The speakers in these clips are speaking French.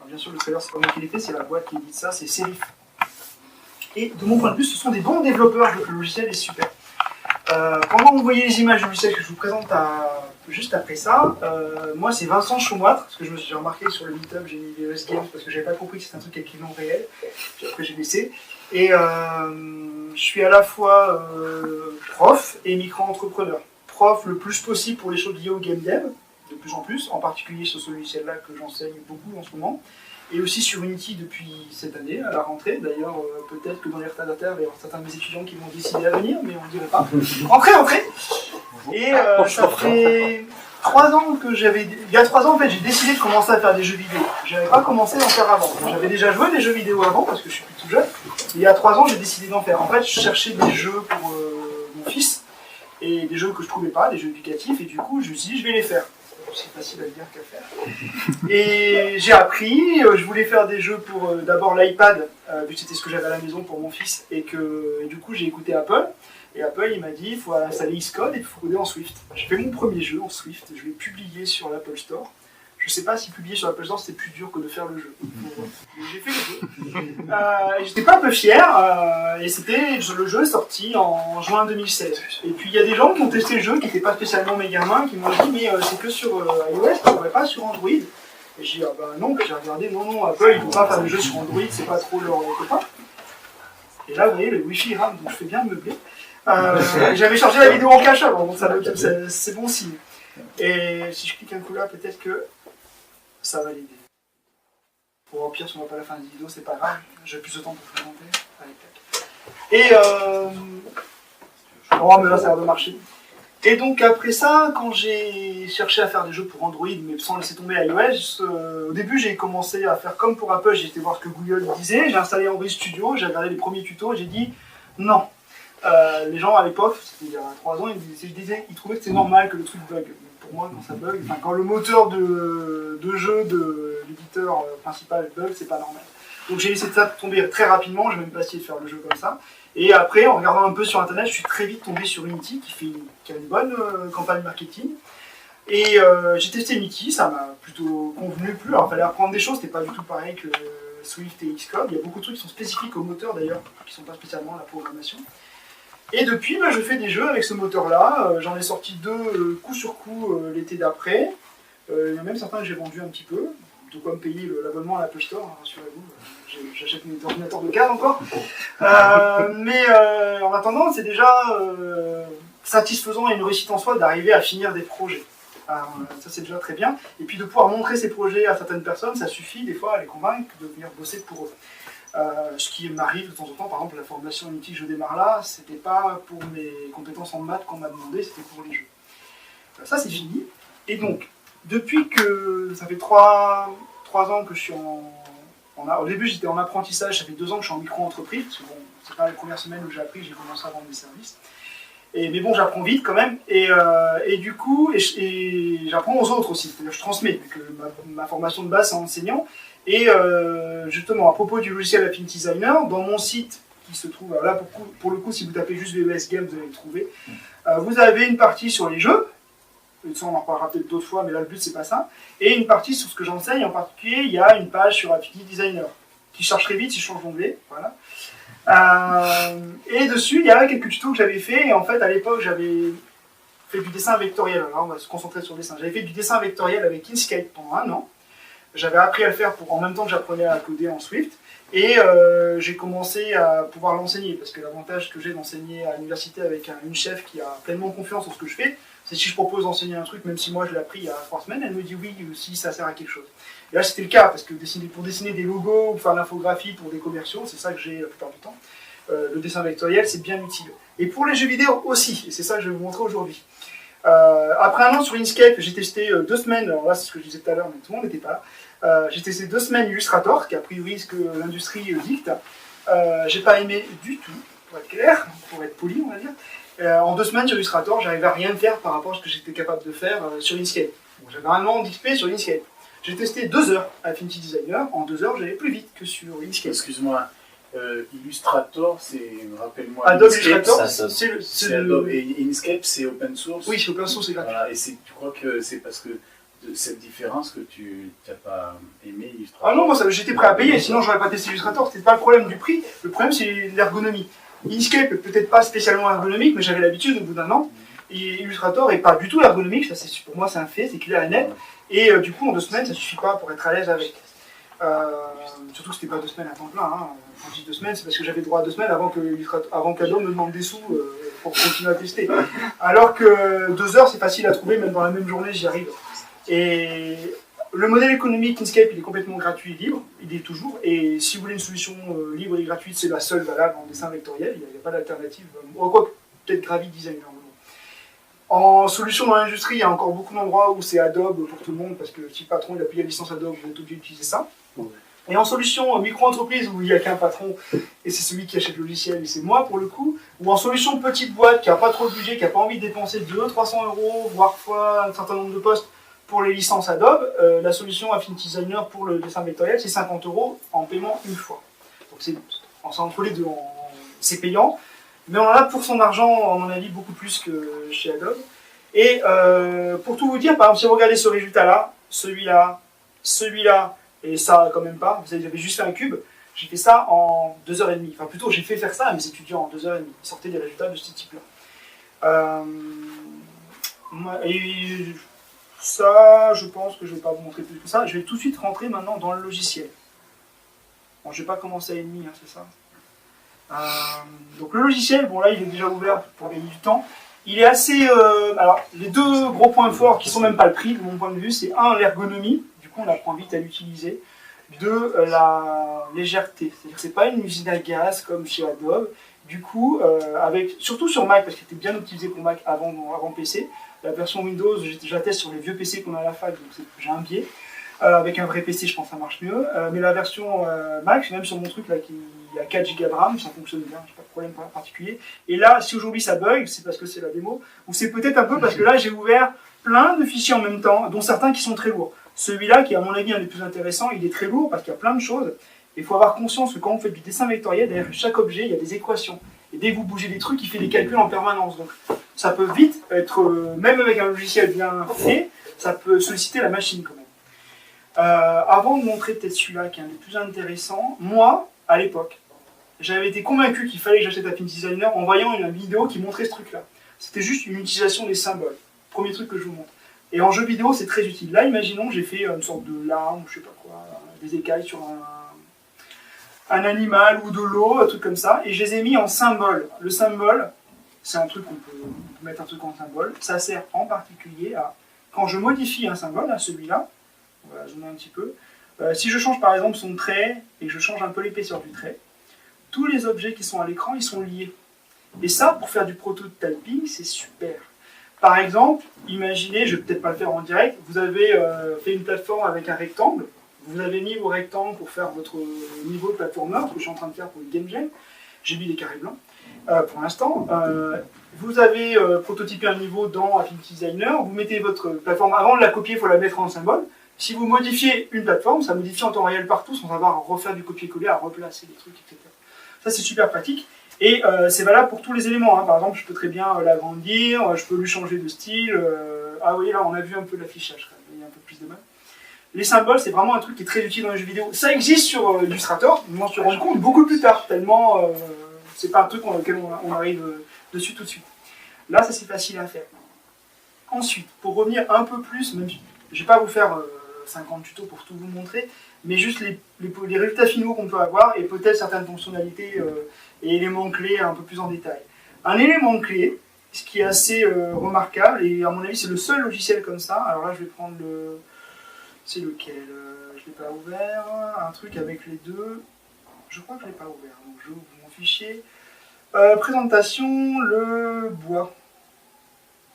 Alors, bien sûr, le trailer, c'est pas moi qui l'ai fait, c'est la boîte qui édite ça, c'est Serif. Et de mon point de vue, ce sont des bons développeurs, le logiciel est super. Pendant que vous voyez les images du logiciel que je vous présente juste après ça, moi c'est Vincent Chaumoître, parce que j'ai remarqué sur le meetup, j'ai mis VS Games parce que j'avais pas compris que c'était un truc avec les noms réels, puis après j'ai laissé. Et je suis à la fois prof et micro-entrepreneur. Prof le plus possible pour les choses liées au game dev, de plus en particulier sur ce logiciel-là que j'enseigne beaucoup en ce moment. Et aussi sur Unity depuis cette année, à la rentrée. D'ailleurs, peut-être que dans les retardataires, il va y avoir certains de mes étudiants qui vont décider à venir, mais on ne dirait pas. Rentrez. Et ça fait 3 ans que il y a 3 ans, en fait, j'ai décidé de commencer à faire des jeux vidéo. Je n'avais pas commencé à en faire avant. J'avais déjà joué des jeux vidéo avant, parce que je suis plus tout jeune. Et il y a 3 ans, j'ai décidé d'en faire. En fait, je cherchais des jeux pour mon fils, et des jeux que je ne trouvais pas, des jeux éducatifs, et du coup, je me suis dit, je vais les faire. C'est facile à dire qu'à faire. Et j'ai appris, je voulais faire des jeux pour d'abord l'iPad, vu que c'était ce que j'avais à la maison pour mon fils, et du coup j'ai écouté Apple, et Apple il m'a dit il faut installer Xcode et il faut coder en Swift. J'ai fait mon premier jeu en Swift, je l'ai publié sur l'Apple Store. Je sais pas si publier sur l'Apple Store c'était plus dur que de faire le jeu. J'ai fait le jeu. J'étais pas un peu fier, et le jeu est sorti en juin 2016. Et puis il y a des gens qui ont testé le jeu, qui n'étaient pas spécialement mes gamins, qui m'ont dit mais c'est que sur iOS, tu ne pas sur Android. Et j'ai dit ah bah non, puis j'ai regardé, non, Apple ils ne vont pas faire des jeux sur Android, c'est pas trop leur copain. Et là vous voyez, le Wi-Fi rame, donc je fais bien me meubler. J'avais chargé la vidéo en cache avant, donc c'est bon signe. Et si je clique un coup là, peut-être que ça va l'aider. Pour au pire, si on voit pas la fin de la vidéo, c'est pas grave. J'ai plus de temps pour présenter. Allez, tac. Et oh, mais là, ça a l'air de marcher. Et donc, après ça, quand j'ai cherché à faire des jeux pour Android, mais sans laisser tomber iOS, au début, j'ai commencé à faire comme pour Apple. J'ai été voir ce que Google disait. J'ai installé Android Studio, j'ai regardé les premiers tutos et j'ai dit non. Les gens à l'époque, c'était il y a 3 ans, ils trouvaient que c'était normal que le truc bug. Pour moi, quand ça bug, quand le moteur de jeu de l'éditeur principal bug, c'est pas normal. Donc j'ai laissé ça tomber très rapidement, j'ai même pas essayé de faire le jeu comme ça. Et après, en regardant un peu sur internet, je suis très vite tombé sur Unity, qui a une bonne campagne marketing. Et j'ai testé Unity, ça m'a plutôt convenu. Alors il fallait apprendre des choses, c'était pas du tout pareil que Swift et Xcode. Il y a beaucoup de trucs qui sont spécifiques au moteur d'ailleurs, qui sont pas spécialement la programmation. Et depuis, je fais des jeux avec ce moteur-là. J'en ai sorti 2 coup sur coup l'été d'après. Il y en a même certains que j'ai vendus un petit peu. De quoi me payer l'abonnement à l'Apple Store, hein, rassurez-vous. J'achète mes ordinateurs de case encore. Mais en attendant, c'est déjà satisfaisant et une réussite en soi d'arriver à finir des projets. Alors, ça, c'est déjà très bien. Et puis de pouvoir montrer ces projets à certaines personnes, ça suffit des fois à les convaincre de venir bosser pour eux. Ce qui m'arrive de temps en temps, par exemple la formation Unity que je démarre là, c'était pas pour mes compétences en maths qu'on m'a demandé, c'était pour les jeux. Ça c'est fini. Et donc, depuis que ça fait 3 ans que je suis au début j'étais en apprentissage, ça fait 2 ans que je suis en micro-entreprise, parce que bon, c'est pas les premières semaines où j'ai appris, j'ai commencé à vendre des services. Mais bon, j'apprends vite quand même, et du coup, j'apprends aux autres aussi, c'est-à-dire je transmets, vu que ma formation de base c'est enseignant. Et justement, à propos du logiciel Affinity Designer, dans mon site qui se trouve, alors là pour le coup, si vous tapez juste VES Games, vous allez le trouver, vous avez une partie sur les jeux, ça on en reparlera peut-être d'autres fois, mais là le but c'est pas ça, et une partie sur ce que j'enseigne, en particulier, il y a une page sur Affinity Designer, qui charge très vite si je change d'onglet, voilà. Et dessus, il y avait quelques tutos que j'avais fait, et en fait à l'époque j'avais fait du dessin vectoriel, alors on va se concentrer sur le dessin, j'avais fait du dessin vectoriel avec Inkscape pendant 1 an. J'avais appris à le faire en même temps que j'apprenais à coder en Swift. Et j'ai commencé à pouvoir l'enseigner. Parce que l'avantage que j'ai d'enseigner à l'université avec une chef qui a pleinement confiance en ce que je fais, c'est si je propose d'enseigner un truc, même si moi je l'ai appris il y a 3 semaines, elle me dit oui si ça sert à quelque chose. Et là c'était le cas, parce que pour dessiner des logos ou faire l'infographie pour des commerciaux, c'est ça que j'ai la plupart du temps. Le dessin vectoriel c'est bien utile. Et pour les jeux vidéo aussi, et c'est ça que je vais vous montrer aujourd'hui. Après 1 an sur Inkscape, j'ai testé 2 semaines, alors là c'est ce que je disais tout à l'heure, mais tout le monde n'était pas là. J'ai testé 2 semaines Illustrator, qui a priori ce que l'industrie dicte. J'ai pas aimé du tout, pour être clair, pour être poli on va dire. En 2 semaines sur Illustrator, j'arrivais à rien faire par rapport à ce que j'étais capable de faire sur Inkscape. Bon, j'avais vraiment d'XP sur Inkscape. J'ai testé 2 heures Affinity Designer, en 2 heures j'allais plus vite que sur Inkscape. Excuse-moi, Illustrator, c'est, rappelle-moi, Adobe Inkscape, Illustrator, c'est Adobe, et Inkscape c'est open source. Oui, c'est open source, c'est gratuit. Voilà, et tu crois que c'est parce que cette différence que tu n'as pas aimé Illustrator? Ah non, moi j'étais prêt à payer, sinon j'aurais pas testé Illustrator, c'était pas le problème du prix, le problème c'est l'ergonomie. Inkscape est peut-être pas spécialement ergonomique, mais j'avais l'habitude au bout d'un an, et Illustrator est pas du tout ergonomique, ça c'est pour moi c'est un fait, c'est clair et net, et du coup en 2 semaines ça suffit pas pour être à l'aise avec. Surtout que c'était pas 2 semaines à temps plein, hein. Quand je dis 2 semaines, c'est parce que j'avais droit à 2 semaines avant qu'Adobe me demande des sous pour continuer à tester. Alors que 2 heures c'est facile à trouver, même dans la même journée j'y arrive. Et le modèle économique Inkscape il est complètement gratuit et libre, il est toujours, et si vous voulez une solution libre et gratuite, c'est la seule valable en dessin vectoriel, il n'y a pas d'alternative, quoi, peut-être Gravity Designer. En solution dans l'industrie, il y a encore beaucoup d'endroits où c'est Adobe pour tout le monde, parce que si le patron il a payé la licence Adobe, vous êtes obligé d'utiliser ça. Et en solution micro-entreprise, où il n'y a qu'un patron, et c'est celui qui achète le logiciel, et c'est moi pour le coup, ou en solution petite boîte, qui n'a pas trop de budget, qui n'a pas envie de dépenser 200-300 €, voire fois un certain nombre de postes pour les licences Adobe, la solution Affinity Designer pour le dessin vectoriel, c'est 50 € en paiement une fois. Donc c'est entre les deux, c'est payant. Mais on en a pour son argent, à mon avis, beaucoup plus que chez Adobe. Et pour tout vous dire, par exemple, si vous regardez ce résultat-là, celui-là, celui-là, et ça quand même pas, vous savez, j'avais juste fait un cube, j'ai fait ça en 2h30. Enfin plutôt, j'ai fait faire ça à mes étudiants en 2h30. Ils sortaient des résultats de ce type-là. Et ça, je pense que je ne vais pas vous montrer plus que ça. Je vais tout de suite rentrer maintenant dans le logiciel. Bon, je ne vais pas commencer à 1h30, hein, c'est ça. Donc le logiciel, bon là il est déjà ouvert pour gagner du temps. Il est assez... alors les 2 gros points forts qui sont même pas le prix de mon point de vue, c'est 1, l'ergonomie, du coup on apprend vite à l'utiliser. 2, la légèreté, c'est-à-dire que c'est pas une usine à gaz comme chez Adobe. Du coup, surtout sur Mac, parce qu'il était bien optimisé pour Mac avant PC, la version Windows, j'atteste sur les vieux PC qu'on a à la fac, donc j'ai un biais. Avec un vrai PC, je pense que ça marche mieux. Mais la version Mac, même sur mon truc là, qui a 4 Go de RAM, ça fonctionne bien, j'ai pas de problème particulier. Et là, si aujourd'hui ça bug, c'est parce que c'est la démo, ou c'est peut-être un peu parce que là j'ai ouvert plein de fichiers en même temps, dont certains qui sont très lourds. Celui-là, qui est à mon avis un des plus intéressants, il est très lourd parce qu'il y a plein de choses. Il faut avoir conscience que quand on fait du dessin vectoriel, derrière chaque objet, il y a des équations. Et dès que vous bougez des trucs, il fait des calculs en permanence. Donc ça peut vite être, même avec un logiciel bien fait, ça peut solliciter la machine quand même. Avant de montrer peut-être celui-là qui est un des plus intéressants, moi, à l'époque, j'avais été convaincu qu'il fallait que j'achète Affinity Designer en voyant une vidéo qui montrait ce truc-là. C'était juste une utilisation des symboles. Premier truc que je vous montre. Et en jeu vidéo, c'est très utile. Là, imaginons, j'ai fait une sorte de larme, je sais pas quoi, des écailles sur un animal ou de l'eau, un truc comme ça, et je les ai mis en symbole. Le symbole, c'est un truc qu'on peut mettre un truc en symbole. Ça sert en particulier à, quand je modifie un symbole, à celui-là, on va zoomer un petit peu, si je change par exemple son trait et que je change un peu l'épaisseur du trait, tous les objets qui sont à l'écran, ils sont liés. Et ça, pour faire du prototyping, c'est super. Par exemple, imaginez, je ne vais peut-être pas le faire en direct, vous avez fait une plateforme avec un rectangle, vous avez mis vos rectangles pour faire votre niveau de platformer, ce que je suis en train de faire pour le Game Jam, j'ai mis des carrés blancs pour l'instant. Vous avez prototypé un niveau dans Affinity Designer, vous mettez votre plateforme, avant de la copier, il faut la mettre en symbole. Si vous modifiez une plateforme, ça modifie en temps réel partout sans avoir à refaire du copier-coller, à replacer des trucs, etc. Ça, c'est super pratique. Et c'est valable pour tous les éléments. Hein. Par exemple, je peux très bien l'agrandir, je peux lui changer de style. Ah oui, là, on a vu un peu l'affichage, il y a un peu plus de mal. Les symboles, c'est vraiment un truc qui est très utile dans les jeux vidéo. Ça existe sur Illustrator, mais on se rend compte beaucoup plus tard, tellement c'est pas un truc auquel on arrive dessus tout de suite. Là, ça c'est facile à faire. Ensuite, pour revenir un peu plus, même si je vais pas vous faire 50 tutos pour tout vous montrer, mais juste les résultats finaux qu'on peut avoir et peut-être certaines fonctionnalités et éléments clés un peu plus en détail. Un élément clé, ce qui est assez remarquable, et à mon avis c'est le seul logiciel comme ça, alors là je vais prendre le... C'est lequel je ne l'ai pas ouvert, un truc avec les deux, je crois que je ne l'ai pas ouvert, donc je ouvre mon fichier. Présentation, le bois.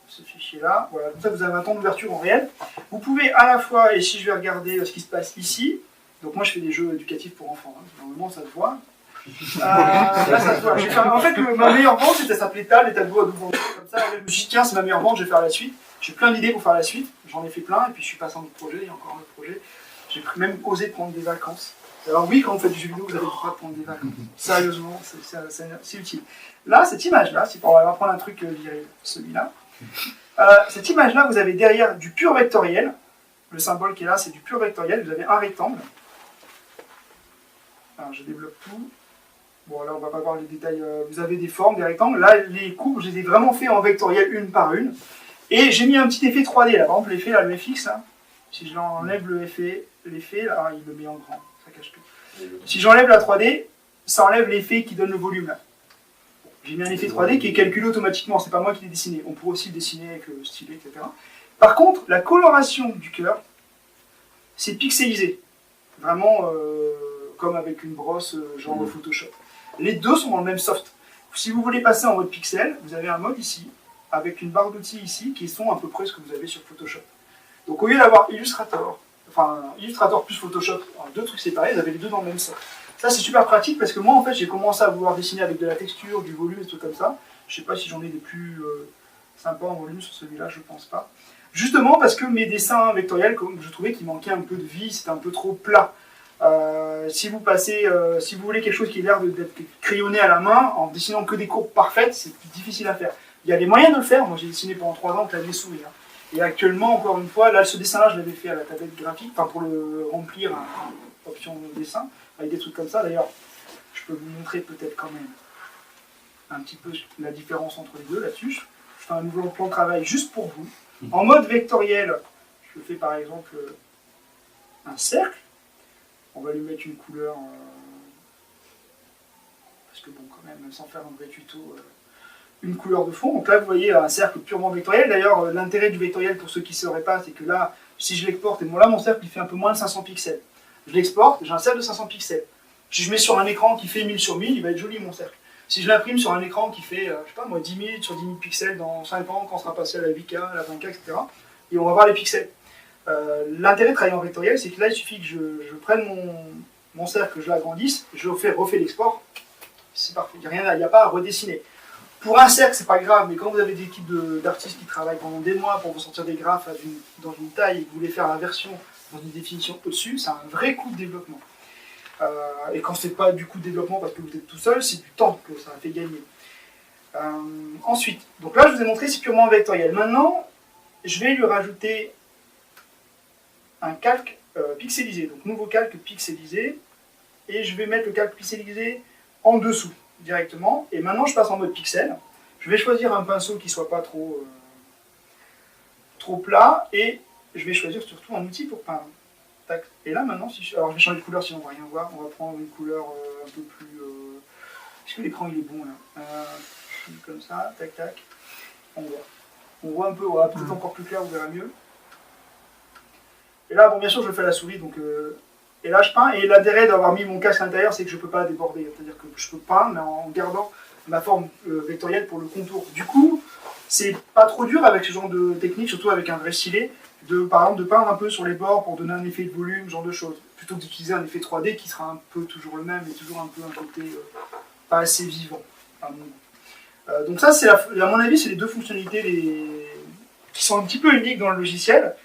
Ce fichier-là, voilà, comme ça vous avez un temps d'ouverture en réel. Vous pouvez à la fois, et si je vais regarder ce qui se passe ici, donc moi je fais des jeux éducatifs pour enfants, hein, normalement ça se voit. Là ça se voit. En fait, ma meilleure vente c'était s'appelait TAL, et t'as le doigt devant. Comme ça, je me suis dit tiens, c'est ma meilleure vente, je vais faire la suite. J'ai plein d'idées pour faire la suite, j'en ai fait plein, et puis je suis passé en autre projet, il y a encore un autre projet. J'ai même osé prendre des vacances. Alors oui, quand vous faites du jeu vidéo, vous avez le droit de prendre des vacances. Sérieusement, c'est utile. Là, cette image-là, si on va prendre un truc viril, celui-là. Cette image-là, vous avez derrière du pur vectoriel, Le symbole qui est là, c'est du pur vectoriel. Vous avez un rectangle. Alors, je développe tout. Bon, là, on ne va pas voir les détails. Vous avez des formes, des rectangles. Là, les courbes, je les ai vraiment fait en vectoriel, une par une. Et j'ai mis un petit effet 3D, là. Par exemple, l'effet, là, le FX, là. Si je l'enlève l'effet, là, il le met en grand. Ça cache tout. Si j'enlève la 3D, ça enlève l'effet qui donne le volume, là. J'ai mis un effet 3D qui est calculé automatiquement. C'est pas moi qui l'ai dessiné. On pourrait aussi le dessiner avec le stylet, etc. Par contre, la coloration du cœur, c'est pixelisé. Vraiment, comme avec une brosse, genre Photoshop. Les deux sont dans le même soft. Si vous voulez passer en mode pixel, vous avez un mode ici, avec une barre d'outils ici, qui sont à peu près ce que vous avez sur Photoshop. Donc au lieu d'avoir Illustrator plus Photoshop, deux trucs séparés, vous avez les deux dans le même soft. Ça c'est super pratique parce que moi en fait j'ai commencé à vouloir dessiner avec de la texture, du volume et tout comme ça. Je sais pas si j'en ai des plus sympas en volume sur celui-là, je pense pas. Justement parce que mes dessins vectoriels, je trouvais qu'il manquait un peu de vie, c'était un peu trop plat. Si vous voulez quelque chose qui a l'air d'être crayonné à la main, en dessinant que des courbes parfaites, c'est difficile à faire. Il y a des moyens de le faire, moi j'ai dessiné pendant 3 ans clavier souris. Hein. Et actuellement, encore une fois, là ce dessin-là je l'avais fait à la tablette graphique, enfin pour le remplir, option dessin, avec des trucs comme ça. D'ailleurs, je peux vous montrer peut-être quand même un petit peu la différence entre les deux là-dessus. Je fais un nouveau plan de travail juste pour vous. En mode vectoriel, je fais par exemple un cercle. On va lui mettre une couleur, parce que bon, quand même, sans faire un vrai tuto, une couleur de fond. Donc là, vous voyez un cercle purement vectoriel. D'ailleurs, l'intérêt du vectoriel, pour ceux qui ne sauraient pas, c'est que là, si je l'exporte, et bon là, mon cercle, il fait un peu moins de 500 pixels. Je l'exporte, j'ai un cercle de 500 pixels. Si je mets sur un écran qui fait 1000 sur 1000, il va être joli, mon cercle. Si je l'imprime sur un écran qui fait, je sais pas moi, 10 000 sur 10 000 pixels dans 5 ans, quand on sera passé à la 8K, à la 20K, etc., et on va voir les pixels. L'intérêt de travailler en vectoriel, c'est que là, il suffit que je prenne mon cercle, que je l'agrandisse, je refais l'export, c'est parfait, il n'y a pas à redessiner. Pour un cercle, c'est pas grave, mais quand vous avez des équipes d'artistes qui travaillent pendant des mois pour vous sortir des graphes dans une taille et que vous voulez faire l'inversion dans une définition au-dessus, c'est un vrai coût de développement. Et quand c'est pas du coût de développement parce que vous êtes tout seul, c'est du temps que ça a fait gagner. Ensuite, donc là, je vous ai montré, c'est purement vectoriel. Maintenant, je vais lui rajouter un calque pixelisé, donc nouveau calque pixelisé, et je vais mettre le calque pixelisé en dessous directement, et maintenant je passe en mode pixel. Je vais choisir un pinceau qui soit pas trop plat, et je vais choisir surtout un outil pour peindre. Tac. Et là maintenant, alors je vais changer de couleur sinon on va rien voir, on va prendre une couleur un peu plus... Est-ce que l'écran il est bon là comme ça, tac tac, on voit un peu, peut-être encore plus clair, vous verrez mieux. Et là, bon, bien sûr, je fais la souris, donc et là, je peins. Et l'intérêt d'avoir mis mon casque à l'intérieur, c'est que je ne peux pas déborder. C'est-à-dire que je peux peindre, mais en gardant ma forme vectorielle pour le contour. Du coup, c'est pas trop dur avec ce genre de technique, surtout avec un vrai stylet, par exemple, de peindre un peu sur les bords pour donner un effet de volume, ce genre de choses. Plutôt que d'utiliser un effet 3D qui sera un peu toujours le même, et toujours un peu un côté pas assez vivant. Donc ça, à mon avis, c'est les deux fonctionnalités qui sont un petit peu uniques dans le logiciel.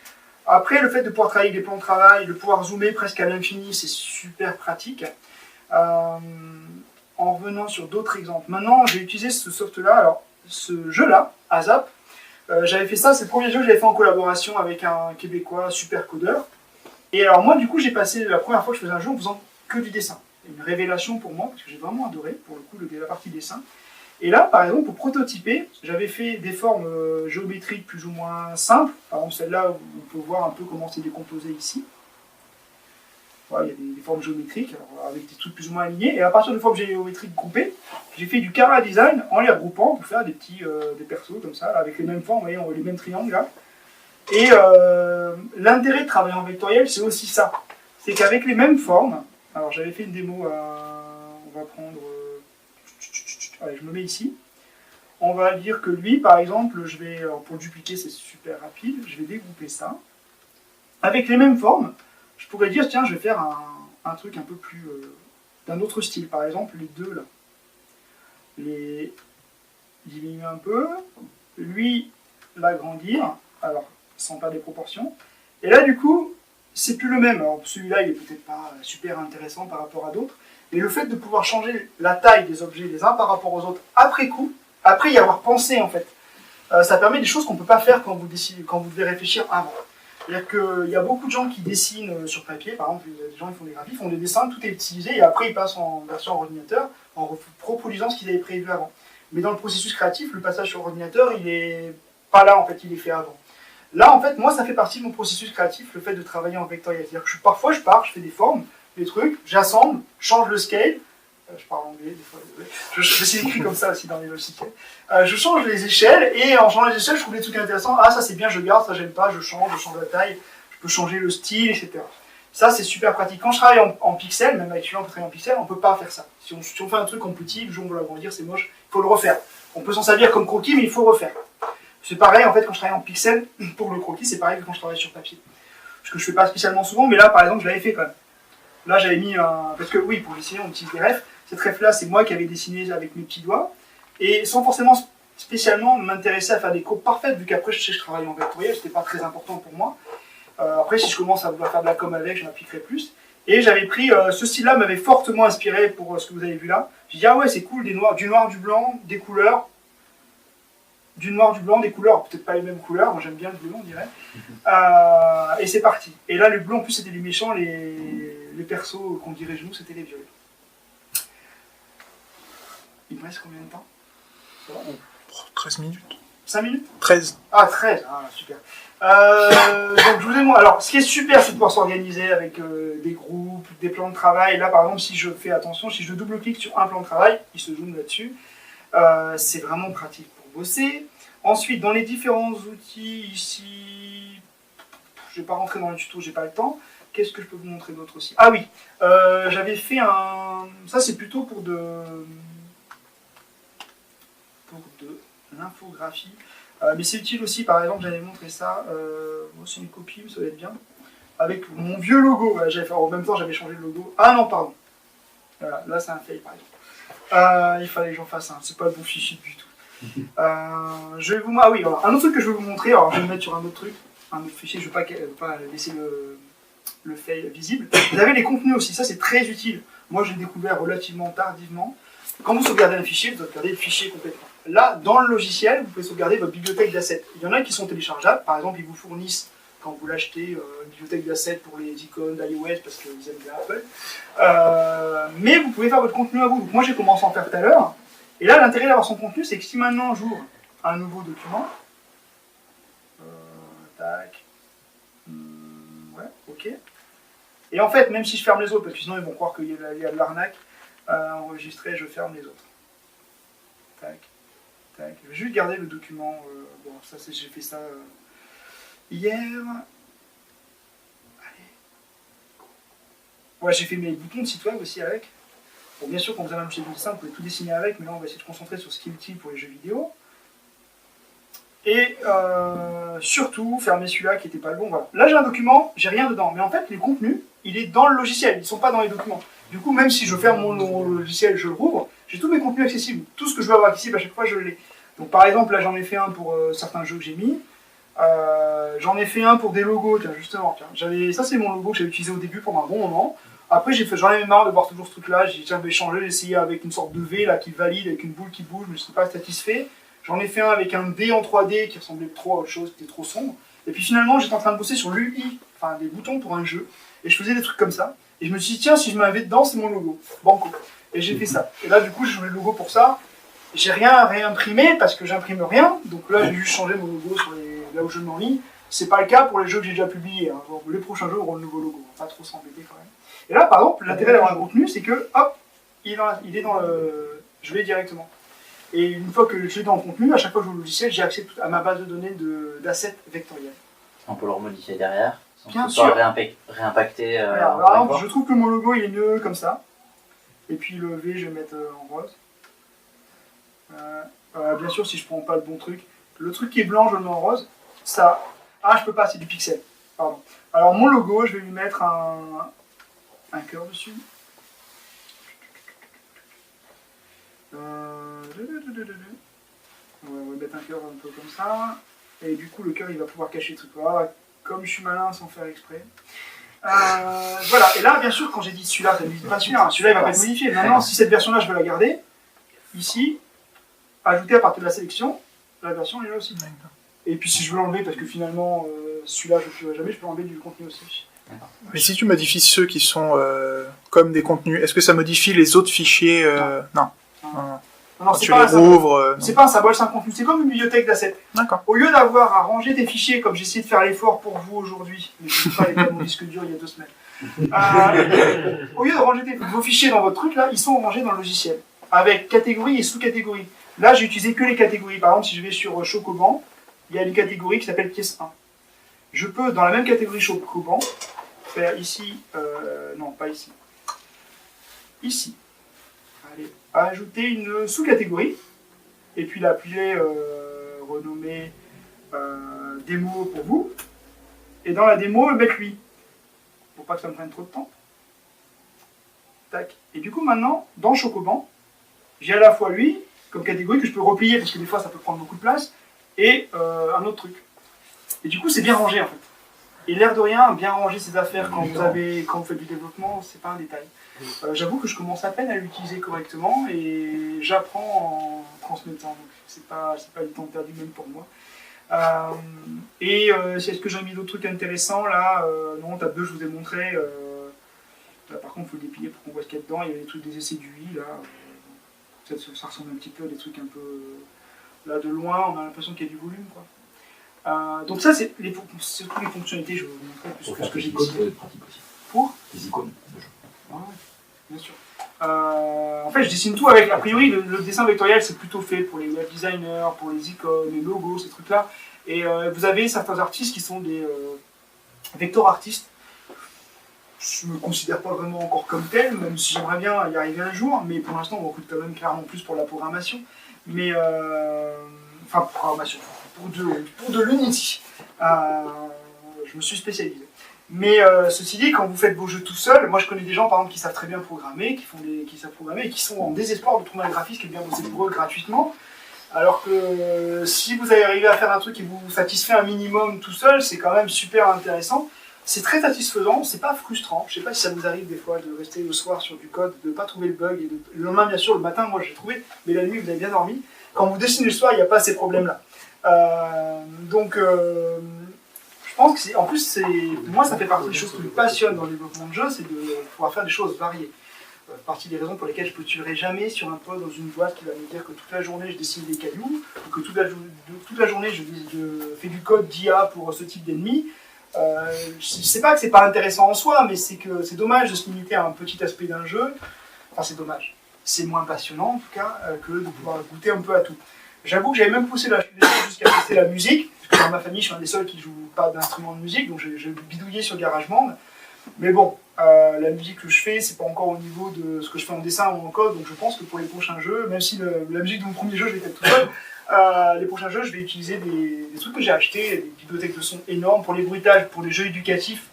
Après, le fait de pouvoir travailler avec des plans de travail, de pouvoir zoomer presque à l'infini, c'est super pratique. En revenant sur d'autres exemples. Maintenant, j'ai utilisé ce soft-là, alors ce jeu-là, ASAP. J'avais fait ça, c'est le premier jeu que j'avais fait en collaboration avec un Québécois super codeur. Et alors moi, du coup, j'ai passé la première fois que je faisais un jeu en faisant que du dessin. Une révélation pour moi, parce que j'ai vraiment adoré, pour le coup, la partie dessin. Et là, par exemple, pour prototyper, j'avais fait des formes géométriques plus ou moins simples. Par exemple, celle-là, on peut voir un peu comment c'est décomposé ici. Voilà, il y a des formes géométriques, alors, avec des trucs plus ou moins alignés. Et à partir de formes géométriques groupées, j'ai fait du Cara Design en les regroupant pour faire des persos comme ça, là, avec les mêmes formes, vous voyez, on voit les mêmes triangles là. Et l'intérêt de travailler en vectoriel, c'est aussi ça. C'est qu'avec les mêmes formes, alors j'avais fait une démo, on va prendre... Allez, je me mets ici. On va dire que lui, par exemple, pour le dupliquer, c'est super rapide, je vais dégrouper ça. Avec les mêmes formes, je pourrais dire, tiens, je vais faire un truc un peu plus... d'un autre style. Par exemple, les deux, là. Les diminuer un peu. Lui, l'agrandir. Alors, sans perdre des proportions. Et là, du coup, c'est plus le même. Alors, celui-là, il est peut-être pas super intéressant par rapport à d'autres. Mais le fait de pouvoir changer la taille des objets les uns par rapport aux autres après coup, après y avoir pensé en fait, ça permet des choses qu'on ne peut pas faire quand vous devez réfléchir avant. C'est-à-dire qu'il y a beaucoup de gens qui dessinent sur papier, par exemple, il y a des gens qui font des graphies, font des dessins, tout est stylisé, et après ils passent en version ordinateur en reproduisant ce qu'ils avaient prévu avant. Mais dans le processus créatif, le passage sur ordinateur, il est pas là, en fait, il est fait avant. Là, en fait, moi, ça fait partie de mon processus créatif, le fait de travailler en vectoriel. C'est-à-dire que parfois, je pars, je fais des formes, des trucs, j'assemble, change le scale, je parle anglais, des fois, c'est écrit comme ça aussi dans les logiciels. Je change les échelles, et en changeant les échelles, je trouve des trucs intéressants. Ah, ça c'est bien, je garde, ça j'aime pas, je change la taille, je peux changer le style, etc. Ça, c'est super pratique. Quand je travaille en pixels, même avec celui-là, on peut travailler en pixels, on peut pas faire ça. Si on fait un truc en petit, le jour où on veut l'agrandir, c'est moche, il faut le refaire. On peut s'en servir comme croquis, mais il faut refaire. C'est pareil, en fait, quand je travaille en pixels, pour le croquis, c'est pareil que quand je travaille sur papier. Ce que je fais pas spécialement souvent, mais là, par exemple, je l'avais fait quand même. Là, j'avais mis un... Parce que oui, pour dessiner, on utilise des refs. Cette ref-là, c'est moi qui avais dessiné avec mes petits doigts. Et sans forcément spécialement m'intéresser à faire des courbes parfaites, vu qu'après, je travaille en vectoriel, c'était pas très important pour moi. Après, si je commence à vouloir faire de la com avec, je m'appliquerai plus. Et j'avais pris... ce style-là m'avait fortement inspiré pour ce que vous avez vu là. J'ai dit, ah ouais, c'est cool, du noir, du blanc, des couleurs. Du noir, du blanc, des couleurs, peut-être pas les mêmes couleurs, moi j'aime bien le bleu, on dirait. Et c'est parti. Et là, le bleu, en plus, c'était les méchants, les persos qu'on dirige nous, c'était les violets. Il me reste combien de temps? 13 minutes. 5 minutes? 13. Ah, 13, ah, super. Donc, je vous ai montré. Alors, ce qui est super, c'est de pouvoir s'organiser avec des groupes, des plans de travail. Là, par exemple, si je fais attention, si je double-clique sur un plan de travail, il se zoome là-dessus. C'est vraiment pratique pour bosser. Ensuite, dans les différents outils, ici, je ne vais pas rentrer dans le tuto, j'ai pas le temps. Qu'est-ce que je peux vous montrer d'autre aussi? Ah oui, j'avais fait un... Ça, c'est plutôt pour de l'infographie. Mais c'est utile aussi, par exemple, j'avais montré ça. C'est une copie, mais ça va être bien. Avec mon vieux logo. Voilà, en même temps, j'avais changé le logo. Ah non, pardon. Voilà, là, c'est un fail, par exemple. Il fallait que j'en fasse un. C'est pas le bon fichier du tout. Je vais vous... Ah oui, voilà. Un autre truc que je vais vous montrer. Alors, je vais le mettre sur un autre truc. Un autre fichier. Je ne veux pas laisser le fail visible. Vous avez les contenus aussi. Ça, c'est très utile. Moi, j'ai découvert relativement tardivement. Quand vous sauvegardez un fichier, vous sauvegardez le fichier complètement. Là, dans le logiciel, vous pouvez sauvegarder votre bibliothèque d'assets. Il y en a qui sont téléchargeables. Par exemple, ils vous fournissent, quand vous l'achetez, une bibliothèque d'assets pour les icônes d'iOS parce qu'ils aiment bien Apple. Mais vous pouvez faire votre contenu à vous. Donc, moi, j'ai commencé à en faire tout à l'heure. Et là, l'intérêt d'avoir son contenu, c'est que si maintenant j'ouvre un nouveau document, tac, ouais, ok. Et en fait, même si je ferme les autres, parce que sinon ils vont croire qu'il y a de l'arnaque, enregistré, je ferme les autres. Tac, tac. Je vais juste garder le document. Bon, ça, j'ai fait ça hier. Allez. Ouais, j'ai fait mes boutons de site web aussi avec. Bon, bien sûr, quand vous avez un logiciel de dessin, vous pouvez tout dessiner avec, mais là, on va essayer de se concentrer sur ce qui est utile pour les jeux vidéo. Et surtout, fermer celui-là qui n'était pas le bon. Voilà. Là, j'ai un document, j'ai rien dedans. Mais en fait, les contenus, il est dans le logiciel, ils ne sont pas dans les documents. Du coup, même si je ferme mon logiciel, je le rouvre, j'ai tous mes contenus accessibles. Tout ce que je veux avoir accessible, à chaque fois, je l'ai. Donc, par exemple, là, j'en ai fait un pour certains jeux que j'ai mis. J'en ai fait un pour des logos, tiens, justement. Tiens, ça, c'est mon logo que j'avais utilisé au début pendant un bon moment. Après, j'en avais marre de voir toujours ce truc-là. J'ai dit, tiens, je vais changer, j'ai essayé avec une sorte de V là, qui valide, avec une boule qui bouge, mais je ne suis pas satisfait. J'en ai fait un avec un D en 3D qui ressemblait trop à autre chose, qui était trop sombre. Et puis finalement, j'étais en train de bosser sur l'UI, enfin des boutons pour un jeu. Et je faisais des trucs comme ça. Et je me suis dit, tiens, si je m'avais dedans, c'est mon logo. Banco. Et j'ai fait ça. Et là, du coup, j'ai changé le logo pour ça. J'ai rien réimprimé parce que j'imprime rien. Donc là, j'ai juste changé mon logo sur là où je m'enligne. C'est pas le cas pour les jeux que j'ai déjà publiés. Hein. Donc, les prochains jeux auront le nouveau logo. Pas trop s'embêter quand même. Et là, par exemple, l'intérêt d'avoir un contenu, c'est que, hop, il est dans le... Je l'ai directement. Et une fois que je l'ai dans le contenu, à chaque fois que je joue au logiciel, j'ai accès à ma base de données d'assets vectoriels. On peut le remodifier derrière, sans Bien que ce sûr. soit réimpacté. Alors, par exemple, je trouve que mon logo il est mieux comme ça. Et puis le V, je vais mettre en rose. Bien sûr, si je prends pas le bon truc. Le truc qui est blanc, je le mets en rose. Ça. Ah, je peux pas, c'est du pixel. Pardon. Alors, mon logo, je vais lui mettre un cœur dessus. On va mettre un cœur un peu comme ça. Et du coup, le cœur, il va pouvoir cacher le truc. Voilà. Comme je suis malin sans faire exprès. Voilà. Et là, bien sûr, quand j'ai dit celui-là, ça ne dit pas celui-là. Celui-là, il va pas être modifié. Maintenant, si cette version-là, je veux la garder, ici, ajouter à partir de la sélection, la version est là aussi. Et puis si je veux l'enlever parce que finalement celui-là, je ne peux jamais, je peux enlever du contenu aussi. Mais si tu modifies ceux qui sont comme des contenus, est-ce que ça modifie les autres fichiers Non. Non, Quand c'est tu pas les un symbole. rouvres. C'est pas un symbole, c'est un contenu. C'est comme une bibliothèque d'assets. D'accord. Au lieu d'avoir à ranger tes fichiers, comme j'ai essayé de faire l'effort pour vous aujourd'hui, mais je ne sais pas les mon disque dur il y a 2 semaines. Au lieu de ranger vos fichiers dans votre truc, là, ils sont rangés dans le logiciel, avec catégories et sous-catégories. Là, j'ai utilisé que les catégories. Par exemple, si je vais sur Chocoban, il y a une catégorie qui s'appelle pièce 1. Je peux, dans la même catégorie Chocoban, faire ici, non, pas ici, ici. Allez, ajouter une sous-catégorie, et puis l'appeler, renommer démo pour vous, et dans la démo, le mettre lui, pour pas que ça me prenne trop de temps. Tac. Et du coup, maintenant, dans Chocoban, j'ai à la fois lui, comme catégorie, que je peux replier, parce que des fois, ça peut prendre beaucoup de place, et un autre truc. Et du coup, c'est bien rangé, en fait. Et l'air de rien, bien ranger ses affaires quand vous faites du développement, c'est pas un détail. J'avoue que je commence à peine à l'utiliser correctement et j'apprends en transmettant. Donc c'est pas du temps perdu même pour moi. Est-ce que j'ai mis d'autres trucs intéressants là non, tab 2 je vous ai montré. Là, par contre, il faut le déplier pour qu'on voit ce qu'il y a dedans. Il y a des trucs des essais d'UI là. Ça ressemble un petit peu à des trucs un peu. Là de loin, on a l'impression qu'il y a du volume quoi. Donc ça, c'est surtout les fonctionnalités, je vais vous montrer plus que ce que j'ai décidé. Pour des icônes de jeu. Ouais, bien sûr. En fait, je dessine tout avec, a priori, le dessin vectoriel, c'est plutôt fait pour les web designers, pour les icônes, les logos, ces trucs-là. Et vous avez certains artistes qui sont des vector artistes. Je ne me considère pas vraiment encore comme tel, même si j'aimerais bien y arriver un jour, mais pour l'instant, on recrute quand même clairement plus pour la programmation. Mais, enfin, programmation. Pour de l'Unity. Je me suis spécialisé. Mais ceci dit, quand vous faites vos jeux tout seul, moi je connais des gens par exemple qui savent très bien programmer, qui savent programmer et qui sont en désespoir de trouver un graphiste qui est bien bossé pour eux gratuitement. Alors que si vous arrivez à faire un truc qui vous satisfait un minimum tout seul, c'est quand même super intéressant. C'est très satisfaisant, c'est pas frustrant. Je sais pas si ça vous arrive des fois de rester le soir sur du code, de ne pas trouver le bug. Et le lendemain, bien sûr, le matin, moi j'ai trouvé, mais la nuit vous avez bien dormi. Quand vous dessinez le soir, il n'y a pas ces problèmes-là. Je pense que en plus, moi ça fait partie des choses qui me passionnent dans le développement de jeux, c'est de pouvoir faire des choses variées. Partie des raisons pour lesquelles je ne postulerai jamais sur un poste dans une boîte qui va me dire que toute la journée je dessine des cailloux, ou que toute la journée je fais du code d'IA pour ce type d'ennemi. Je ne sais pas que c'est pas intéressant en soi, mais c'est que c'est dommage de se limiter à un petit aspect d'un jeu. Enfin, c'est dommage. C'est moins passionnant en tout cas que de pouvoir goûter un peu à tout. J'avoue que j'avais même poussé jusqu'à tester la musique, parce que dans ma famille, je suis un des seuls qui ne joue pas d'instrument de musique, donc je bidouillais sur GarageBand. Mais bon, la musique que je fais, c'est pas encore au niveau de ce que je fais en dessin ou en code, donc je pense que pour les prochains jeux, même si la musique de mon premier jeu, je l'ai faite tout seul, les prochains jeux, je vais utiliser des trucs que j'ai achetés, des bibliothèques de son énormes pour les bruitages, pour les jeux éducatifs.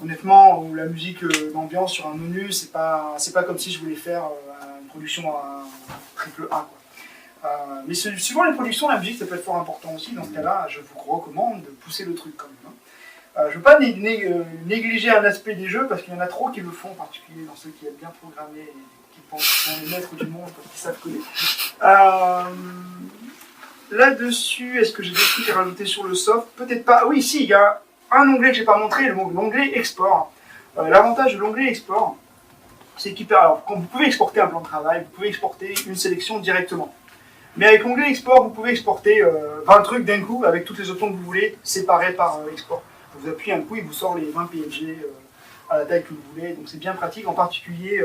Honnêtement, où la musique d'ambiance sur un menu, c'est pas comme si je voulais faire une production à triple A, quoi. Mais suivant les productions, la musique ça peut être fort important aussi. Dans ce cas-là, je vous recommande de pousser le truc quand même. Je ne veux pas négliger un aspect des jeux parce qu'il y en a trop qui le font, en particulier dans ceux qui aiment bien programmer et qui pensent qu'ils sont les maîtres du monde parce qu'ils savent coder. Là-dessus, est-ce que j'ai des trucs à rajouter sur le soft? Peut-être pas. Oui, si, il y a un onglet que je n'ai pas montré, l'onglet Export. L'avantage de l'onglet Export, c'est qu'il permet. Alors, quand vous pouvez exporter un plan de travail, vous pouvez exporter une sélection directement. Mais avec l'onglet Export, vous pouvez exporter 20 trucs d'un coup avec toutes les options que vous voulez, séparées par export. Vous appuyez un coup, il vous sort les 20 PNG à la taille que vous voulez, donc c'est bien pratique. En particulier,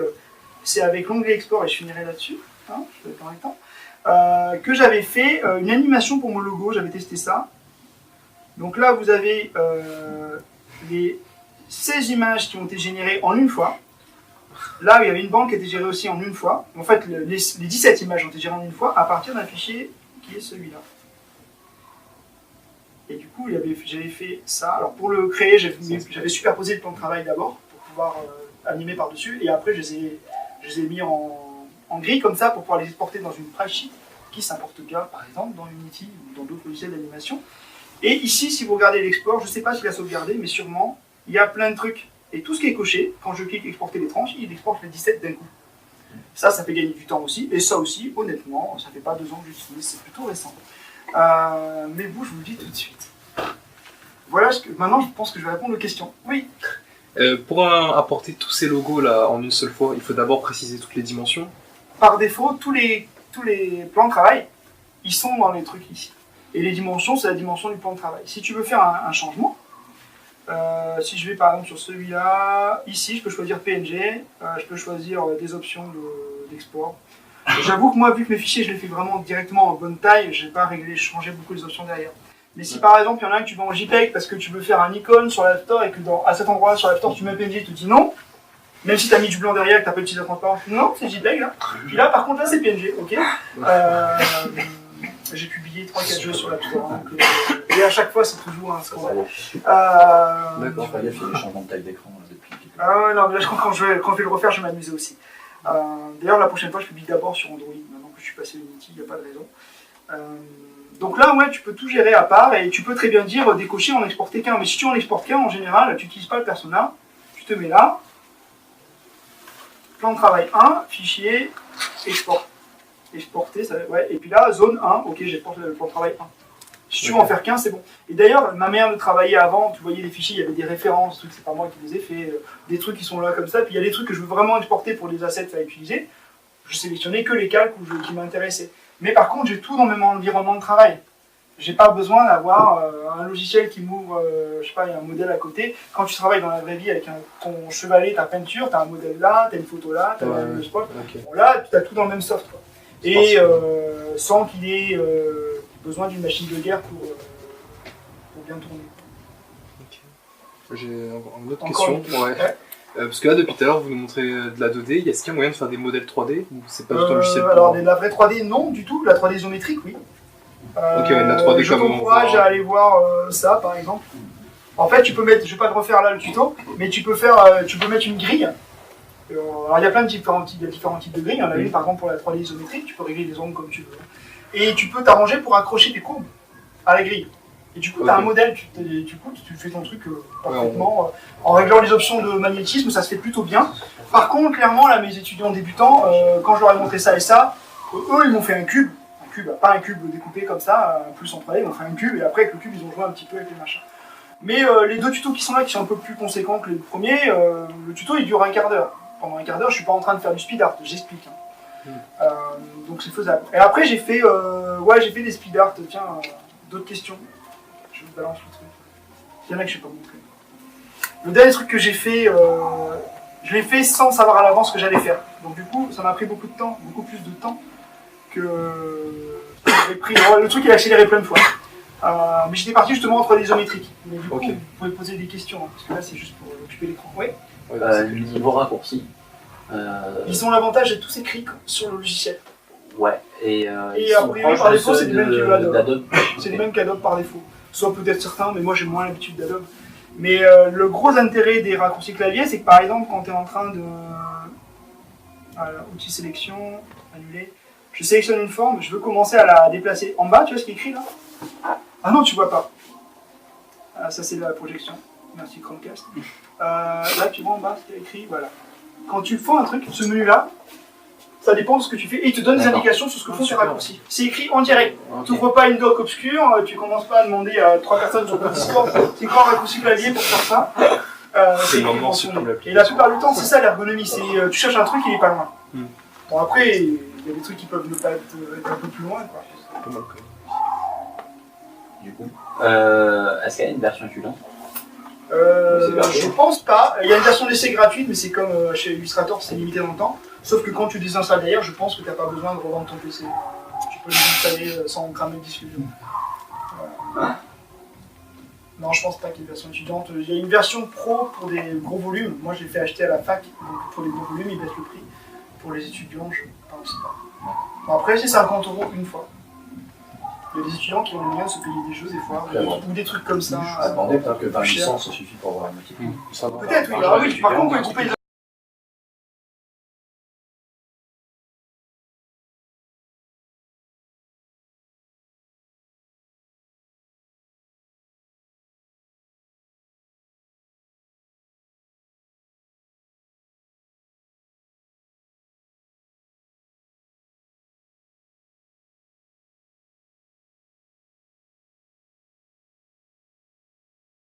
c'est avec l'onglet Export, et je finirai là-dessus, hein, je vais faire un temps, que j'avais fait une animation pour mon logo, j'avais testé ça. Donc là, vous avez les 16 images qui ont été générées en une fois. Là, il y avait une banque qui a été gérée aussi en une fois. En fait, les 17 images ont été gérées en une fois à partir d'un fichier qui est celui-là. Et du coup, j'avais fait ça. Alors pour le créer, j'avais superposé le plan de travail d'abord pour pouvoir animer par-dessus. Et après, je les ai mis en gris comme ça pour pouvoir les exporter dans une price sheet qui s'importe bien, par exemple, dans Unity ou dans d'autres logiciels d'animation. Et ici, si vous regardez l'export, je ne sais pas s'il a sauvegardé, mais sûrement, il y a plein de trucs. Et tout ce qui est coché, quand je clique exporter les tranches, il exporte les 17 d'un coup. Ça fait gagner du temps aussi. Et ça aussi, honnêtement, ça fait pas 2 ans que j'utilise, c'est plutôt récent. Mais vous, je vous le dis tout de suite. Voilà, maintenant je pense que je vais répondre aux questions. Oui. Pour apporter tous ces logos là en une seule fois, il faut d'abord préciser toutes les dimensions. Par défaut, tous les plans de travail, ils sont dans les trucs ici. Et les dimensions, c'est la dimension du plan de travail. Si tu veux faire un changement, si je vais par exemple sur celui-là, ici je peux choisir PNG, je peux choisir des options d'export. J'avoue que moi, vu que mes fichiers je les fais vraiment directement en bonne taille, je n'ai pas changé beaucoup les options derrière. Mais si par exemple il y en a un que tu veux en JPEG parce que tu veux faire un icône sur l'App et que à cet endroit sur l'App tu mets PNG, il te dit non, même si tu as mis du blanc derrière et que tu n'as pas utilisé la transparence, non, c'est JPEG là. Puis là par contre là c'est PNG, ok. J'ai publié 3-4 jeux sur l'App Store, hein, et à chaque fois c'est toujours un scandale. D'accord. Il y a fait des changements de taille d'écran depuis quelques Ah ouais, non, mais là quand je vais le refaire, je vais m'amuser aussi. D'ailleurs la prochaine fois je publie d'abord sur Android, maintenant que je suis passé Unity, il n'y a pas de raison. Donc là, ouais, tu peux tout gérer à part et tu peux très bien dire décocher, en exporter qu'un. Mais si tu en exportes qu'un, en général, tu n'utilises pas le persona, tu te mets là, plan de travail 1, fichier, export. Exporter, ça, ouais, et puis là, zone 1, ok, j'exporte le plan de travail 1. Si tu veux en faire qu'un, c'est bon. Et d'ailleurs, ma manière de travailler avant, tu voyais les fichiers, il y avait des références, trucs, c'est pas moi qui les ai fait, des trucs qui sont là comme ça, puis il y a des trucs que je veux vraiment exporter pour les assets à utiliser. Je sélectionnais que les calques qui m'intéressaient. Mais par contre, j'ai tout dans mon environnement de travail. J'ai pas besoin d'avoir un logiciel qui m'ouvre, je sais pas, il y a un modèle à côté. Quand tu travailles dans la vraie vie avec ton chevalet, ta peinture, tu as un modèle là, tu as une photo là, tu as le spot. Okay. Bon, là, tu as tout dans le même soft. Quoi. Et sans qu'il ait besoin d'une machine de guerre pour bien tourner. Okay. J'ai une autre Encore question. Ouais. Parce que là, depuis tout à l'heure, vous nous montrez de la 2D. Est-ce qu'il y a moyen de faire des modèles 3D ou c'est pas du tout un logiciel pour alors, de la vraie 3D, non, du tout. La 3D isométrique, oui. Ok, ouais, de la 3D je comme t'encourage à aller voir ça, par exemple. En fait, tu peux mettre, je vais pas te refaire là le tuto, mais tu peux mettre une grille. Alors, il y a plein de différents types de grilles. Il y en a une, par exemple, pour la 3D isométrique. Tu peux régler les angles comme tu veux. Et tu peux t'arranger pour accrocher tes courbes à la grille. Et du coup, tu as un modèle, tu fais ton truc parfaitement. En réglant les options de magnétisme, ça se fait plutôt bien. Par contre, clairement, là, mes étudiants débutants, quand je leur ai montré ça et ça, eux, ils m'ont fait un cube, pas un cube découpé comme ça, plus en 3D, ils m'ont fait un cube, et après, avec le cube, ils ont joué un petit peu avec les machins. Mais les deux tutos qui sont là, qui sont un peu plus conséquents que les premiers, le tuto, il dure un quart d'heure. Pendant un quart d'heure, je suis pas en train de faire du speed art, j'explique. Hein. Donc c'est faisable. Et après, j'ai fait des speed art, tiens, d'autres questions. Je vous balance le truc. Il y en a que je ne vais pas montrer. Le dernier truc que j'ai fait, je l'ai fait sans savoir à l'avance ce que j'allais faire. Donc du coup, ça m'a pris beaucoup de temps, beaucoup plus de temps que j'avais pris. Le truc il a accéléré plein de fois. Mais j'étais parti justement entre les isométriques. Mais du coup, vous pouvez poser des questions, hein, parce que là c'est juste pour occuper l'écran. Oui. niveau raccourci. Ils ont l'avantage d'être tous écrits sur le logiciel. Ouais. Et a priori par défaut c'est les mêmes d'Adobe. C'est les mêmes qu'Adobe par défaut. Soit peut-être certains, mais moi j'ai moins l'habitude d'Adobe. Mais le gros intérêt des raccourcis clavier, c'est que par exemple, quand tu es en train de... Voilà, outil sélection, annuler. Je sélectionne une forme, je veux commencer à la déplacer. En bas, tu vois ce qui est écrit là? Ah non, tu vois pas. Ça c'est de la projection. Merci Chromecast. Là, tu vois en bas ce qui est écrit, voilà. Quand tu fais un truc, ce menu-là, ça dépend de ce que tu fais, et il te donne des indications sur ce que font tes raccourcis. C'est écrit en direct. Okay. Tu n'ouvres pas une doc obscure, tu commences pas à demander à 3 personnes sur ton Discord, c'est quoi un raccourci clavier pour faire ça. C'est écrit dans son nom. Et la plupart du temps, c'est ça l'ergonomie, c'est tu cherches un truc, il est pas loin. Bon après, il y a des trucs qui peuvent ne pas être un peu plus loin. Quoi. Du coup, est-ce qu'il y a une version étudiante? Je pense pas. Il y a une version d'essai gratuite, mais c'est comme chez Illustrator, c'est limité dans le temps. Sauf que quand tu désinstalles d'ailleurs, je pense que tu n'as pas besoin de revendre ton PC. Tu peux l'installer sans cramer le disque dur. Non, je pense pas qu'il y ait une version étudiante. Il y a une version pro pour des gros volumes. Moi, je l'ai fait acheter à la fac. Donc pour les gros volumes, ils baissent le prix. Pour les étudiants, je pense pas. Bon, après, c'est 50 € une fois. Il y a des étudiants qui ont les moyens de se payer des jeux des fois, ou des trucs comme ça. Je me demandais peut-être que 20 licences, ça suffit pour avoir un motif. Peut-être, oui. Alors, oui. Par contre, vous pouvez couper les